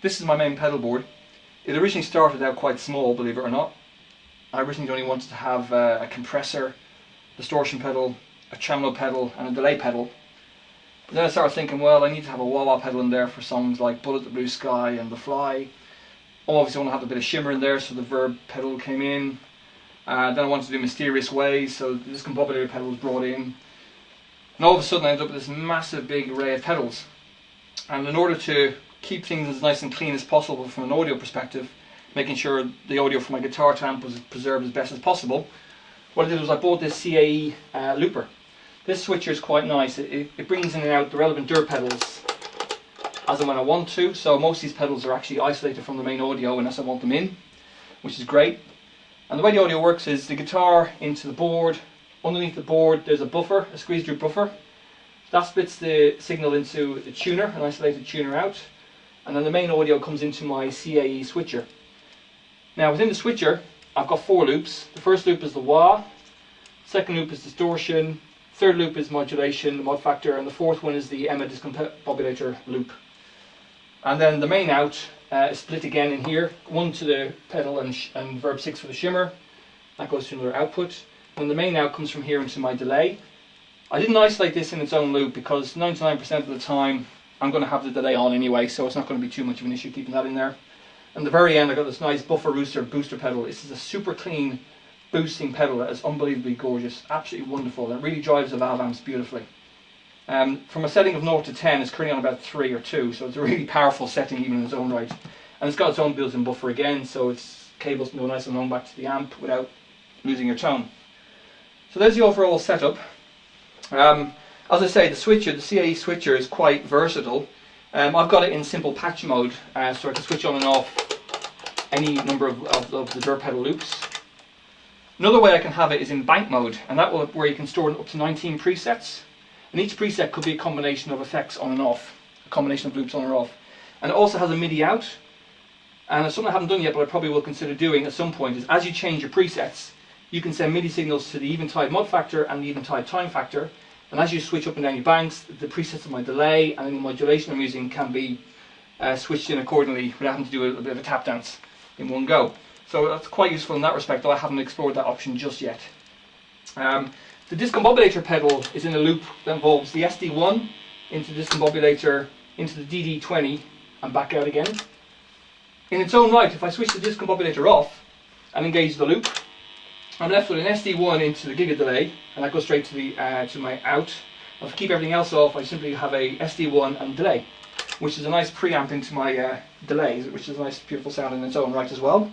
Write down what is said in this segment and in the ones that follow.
This is my main pedal board. It originally started out quite small, believe it or not. I originally only wanted to have a compressor, distortion pedal, a tremolo pedal and a delay pedal. But then I started thinking, well, I need to have a wah-wah pedal in there for songs like Bullet the Blue Sky and The Fly. Obviously I want to have a bit of shimmer in there, so the Verb pedal came in. Then I wanted to do Mysterious Ways, so the discombobulator pedal was brought in. And all of a sudden I ended up with this massive big array of pedals. And in order to keep things as nice and clean as possible from an audio perspective, making sure the audio from my guitar amp was preserved as best as possible, what I did was I bought this CAE looper. This switcher is quite nice. It brings in and out the relevant dirt pedals as and when I want to, so most of these pedals are actually isolated from the main audio unless I want them in, which is great. And the way the audio works is the guitar into the board. Underneath the board there's a buffer, a squeeze through buffer. That splits the signal into the tuner, an isolated tuner out, and then the main audio comes into my CAE switcher. Now within the switcher I've got 4 loops. The first loop is the wah, second loop is distortion, third loop is modulation, the mod factor, and the fourth one is the EMA discombobulator loop. And then the main out is split again in here, one to the pedal and Verb 6 for the shimmer. That goes to another output. And the main out comes from here into my delay. I didn't isolate this in its own loop because 99% of the time I'm going to have the delay on anyway, so it's not going to be too much of an issue keeping that in there. And at the very end I got this nice buffer booster pedal. This is a super clean boosting pedal that is unbelievably gorgeous, absolutely wonderful, and it really drives the valve amps beautifully. From a setting of 0 to 10 it's currently on about 3 or 2, so it's a really powerful setting even in its own right. And it's got its own built-in buffer again, so its cables can go nice and long back to the amp without losing your tone. So there's the overall setup. As I say, the switcher, the CAE switcher, is quite versatile. I've got it in simple patch mode, so I can switch on and off any number of the dirt pedal loops. Another way I can have it is in bank mode, and that will where you can store up to 19 presets. And each preset could be a combination of effects on and off, a combination of loops on or off. And it also has a MIDI out. And it's something I haven't done yet, but I probably will consider doing at some point, is as you change your presets, you can send MIDI signals to the eventide mod factor and the eventide time factor. And as you switch up and down your banks, the presets of my delay and any modulation I'm using can be switched in accordingly without having to do a bit of a tap dance in one go. So that's quite useful in that respect, though I haven't explored that option just yet. The discombobulator pedal is in a loop that involves the SD1 into the discombobulator into the DD20 and back out again. In its own right, if I switch the discombobulator off and engage the loop, I'm left with an SD1 into the giga delay, and that goes straight to the to my out. If I keep everything else off, I simply have a SD1 and delay, which is a nice preamp into my delay, which is a nice beautiful sound in its own right as well.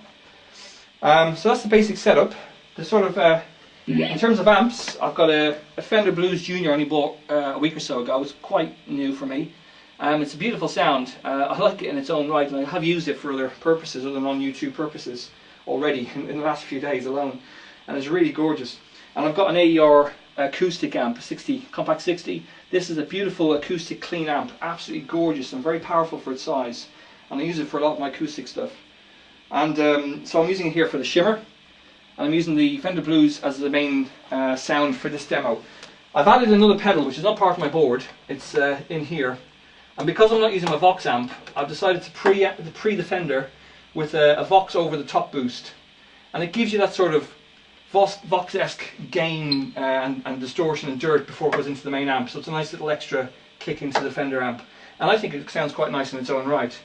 So that's the basic setup. The sort of in terms of amps, I've got a Fender Blues Junior I only bought a week or so ago. It's quite new for me. It's a beautiful sound. I like it in its own right, and I have used it for other purposes, other non-YouTube purposes already in the last few days alone. And it's really gorgeous. And I've got an AER acoustic amp, a 60, compact 60. This is a beautiful acoustic clean amp, absolutely gorgeous and very powerful for its size. And I use it for a lot of my acoustic stuff. And so I'm using it here for the shimmer. And I'm using the Fender Blues as the main sound for this demo. I've added another pedal which is not part of my board. It's in here. And because I'm not using my Vox amp, I've decided to pre the Fender with a Vox over the top boost. And it gives you that sort of Vox-esque gain and distortion and dirt before it goes into the main amp. So it's a nice little extra kick into the Fender amp. And I think it sounds quite nice in its own right.